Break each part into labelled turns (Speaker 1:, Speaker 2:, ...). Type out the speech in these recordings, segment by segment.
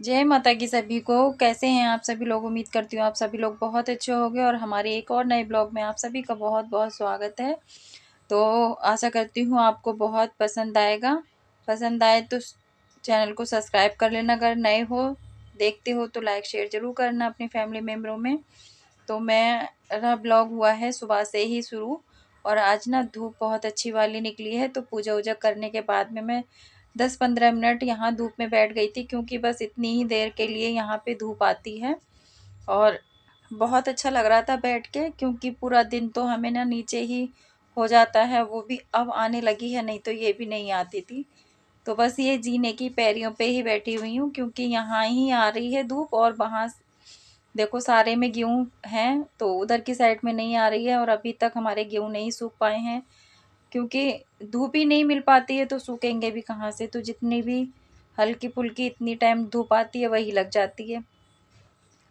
Speaker 1: जय माता की सभी को। कैसे हैं आप सभी लोग? उम्मीद करती हूँ आप सभी लोग बहुत अच्छे होंगे और हमारे एक और नए ब्लॉग में आप सभी का बहुत बहुत स्वागत है। तो आशा करती हूँ आपको बहुत पसंद आएगा। पसंद आए तो चैनल को सब्सक्राइब कर लेना, अगर नए हो देखते हो तो लाइक शेयर ज़रूर करना अपनी फैमिली मेम्बरों में। तो मेरा ब्लॉग हुआ है सुबह से ही शुरू, और आज ना धूप बहुत अच्छी वाली निकली है। तो पूजा वूजा करने के बाद में मैं 10-15 मिनट यहाँ धूप में बैठ गई थी, क्योंकि बस इतनी ही देर के लिए यहाँ पे धूप आती है। और बहुत अच्छा लग रहा था बैठ के, क्योंकि पूरा दिन तो हमें ना नीचे ही हो जाता है, वो भी अब आने लगी है, नहीं तो ये भी नहीं आती थी। तो बस ये जीने की पैरियों पे ही बैठी हुई हूँ, क्योंकि यहाँ ही आ रही है धूप, और वहाँ देखो सारे में गेहूँ हैं तो उधर की साइड में नहीं आ रही है, और अभी तक हमारे गेहूँ नहीं सूख पाए हैं, क्योंकि धूप ही नहीं मिल पाती है तो सूखेंगे भी कहाँ से। तो जितनी भी हल्की फुल्की इतनी टाइम धूप आती है वही लग जाती है।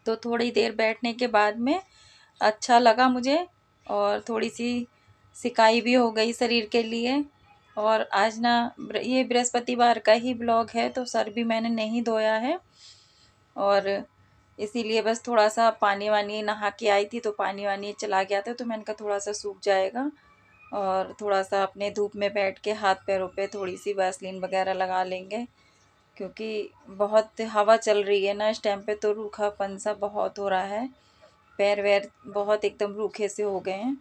Speaker 1: तो थोड़ी देर बैठने के बाद में अच्छा लगा मुझे, और थोड़ी सी सिकाई भी हो गई शरीर के लिए। और आज ना ये बृहस्पतिवार का ही ब्लॉग है, तो सर भी मैंने नहीं धोया है, और इसीलिए बस थोड़ा सा पानी वानी नहा के आई थी तो पानी वानी चला गया था, तो मैंने कहा थोड़ा सा सूख जाएगा। और थोड़ा सा अपने धूप में बैठ के हाथ पैरों पे थोड़ी सी वैसलीन वगैरह लगा लेंगे, क्योंकि बहुत हवा चल रही है ना इस टाइम पे, तो रूखापन सा बहुत हो रहा है। पैर वैर बहुत एकदम रूखे से हो गए हैं,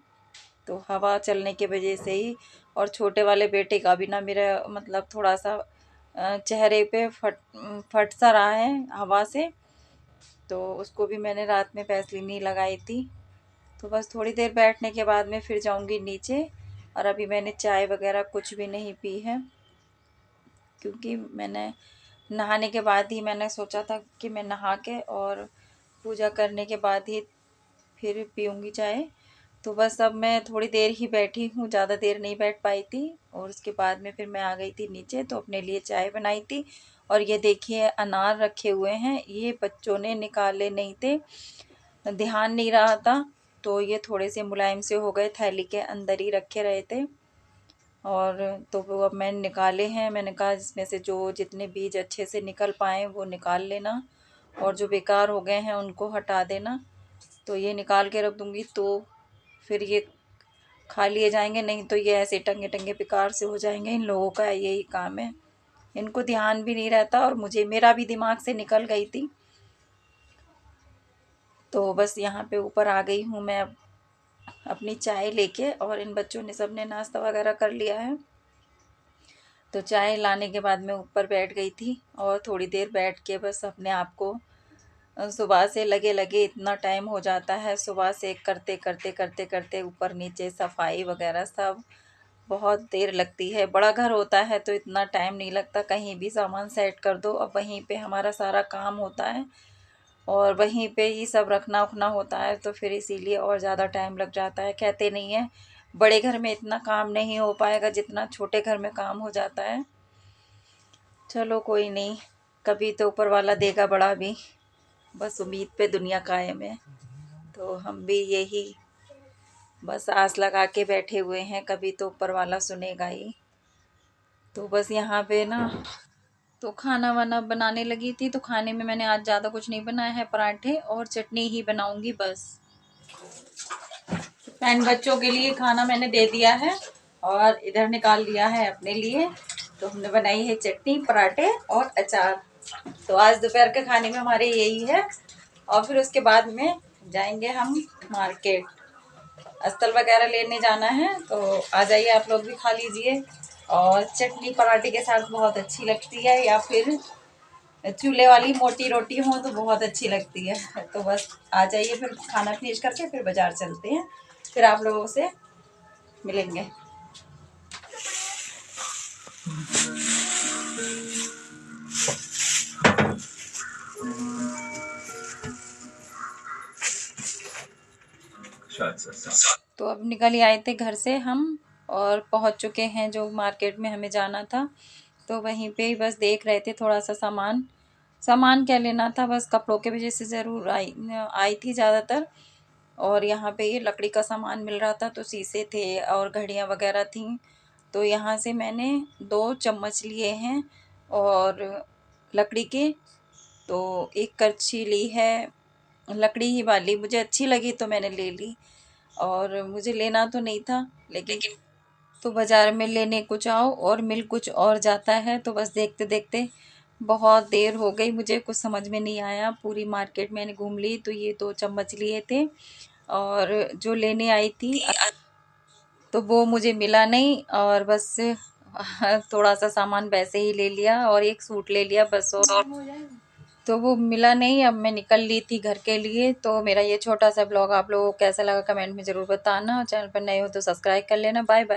Speaker 1: तो हवा चलने की वजह से ही। और छोटे वाले बेटे का भी ना मेरा मतलब थोड़ा सा चेहरे पे फट सा रहा है हवा से, तो उसको भी मैंने रात में वैसलीन ही लगाई थी। तो बस थोड़ी देर बैठने के बाद में फिर जाऊंगी नीचे। और अभी मैंने चाय वगैरह कुछ भी नहीं पी है, क्योंकि मैंने नहाने के बाद ही मैंने सोचा था कि मैं नहा के और पूजा करने के बाद ही फिर पीऊँगी चाय। तो बस अब मैं थोड़ी देर ही बैठी हूँ, ज़्यादा देर नहीं बैठ पाई थी, और उसके बाद में फिर मैं आ गई थी नीचे, तो अपने लिए चाय बनाई थी। और ये देखिए अनार रखे हुए हैं, ये बच्चों ने निकाले नहीं थे, ध्यान नहीं रहा था, तो ये थोड़े से मुलायम से हो गए, थैली के अंदर ही रखे रहे थे। और तो वो अब मैंने निकाले हैं, मैंने कहा इसमें से जो जितने बीज अच्छे से निकल पाए वो निकाल लेना, और जो बेकार हो गए हैं उनको हटा देना। तो ये निकाल के रख दूँगी, तो फिर ये खा लिए जाएंगे, नहीं तो ये ऐसे टंगे टंगे बेकार से हो जाएंगे। इन लोगों का यही काम है, इनको ध्यान भी नहीं रहता, और मुझे मेरा भी दिमाग से निकल गई थी। तो बस यहाँ पे ऊपर आ गई हूँ मैं अब अपनी चाय लेके, और इन बच्चों ने सबने नाश्ता वगैरह कर लिया है। तो चाय लाने के बाद मैं ऊपर बैठ गई थी, और थोड़ी देर बैठ के बस अपने आप को सुबह से लगे लगे इतना टाइम हो जाता है, सुबह से करते करते करते करते ऊपर नीचे सफाई वगैरह सब बहुत देर लगती है। बड़ा घर होता है तो इतना टाइम नहीं लगता, कहीं भी सामान सेट कर दो, अब वहीं पे हमारा सारा काम होता है, और वहीं पे ही सब रखना उखना होता है, तो फिर इसीलिए और ज़्यादा टाइम लग जाता है। कहते नहीं है बड़े घर में इतना काम नहीं हो पाएगा जितना छोटे घर में काम हो जाता है। चलो कोई नहीं, कभी तो ऊपर वाला देगा बड़ा भी, बस उम्मीद पे दुनिया कायम है। तो हम भी यही बस आस लगा के बैठे हुए हैं, कभी तो ऊपर वाला सुनेगा ही। तो बस यहाँ पे ना तो खाना वाना बनाने लगी थी, तो खाने में मैंने आज ज़्यादा कुछ नहीं बनाया है, पराठे और चटनी ही बनाऊंगी बस। एंड बच्चों के लिए खाना मैंने दे दिया है, और इधर निकाल लिया है अपने लिए। तो हमने बनाई है चटनी, पराठे और अचार। तो आज दोपहर के खाने में हमारे यही है, और फिर उसके बाद में जाएंगे हम मार्केट, अस्तर वगैरह लेने जाना है। तो आ जाइए आप लोग भी खा लीजिए। और चटनी पराठे के साथ बहुत अच्छी लगती है, या फिर चूल्हे वाली मोटी रोटी हो तो बहुत अच्छी लगती है। तो बस आ जाइए, फिर खाना फिनिश करके फिर बाजार चलते हैं, फिर आप लोगों से मिलेंगे। तो अब निकल ही आए थे घर से हम, और पहुंच चुके हैं जो मार्केट में हमें जाना था। तो वहीं पे ही बस देख रहे थे थोड़ा सा सामान, सामान क्या लेना था, बस कपड़ों के वजह से ज़रूर आई थी ज़्यादातर। और यहाँ पे ये लकड़ी का सामान मिल रहा था, तो शीशे थे और घड़ियाँ वगैरह थीं। तो यहाँ से मैंने 2 चम्मच लिए हैं, और लकड़ी के, तो एक करछी ली है, लकड़ी ही वाली, मुझे अच्छी लगी तो मैंने ले ली। और मुझे लेना तो नहीं था, लेकिन तो बाज़ार में लेने को जाओ और मिल कुछ और जाता है। तो बस देखते-देखते बहुत देर हो गई, मुझे कुछ समझ में नहीं आया। पूरी मार्केट मैंने घूम ली, तो ये 2 चम्मच लिए थे और जो लेने आई थी तो वो मुझे मिला नहीं, और बस थोड़ा-सा सामान वैसे ही ले लिया और एक सूट ले लिया बस। और तो वो मिला नहीं, अब मैं निकल ली थी घर के लिए। तो मेरा ये छोटा-सा ब्लॉग आप लोगों को कैसा लगा कमेंट में ज़रूर बताना। चैनल पर नए हो तो सब्सक्राइब कर लेना। Bye bye.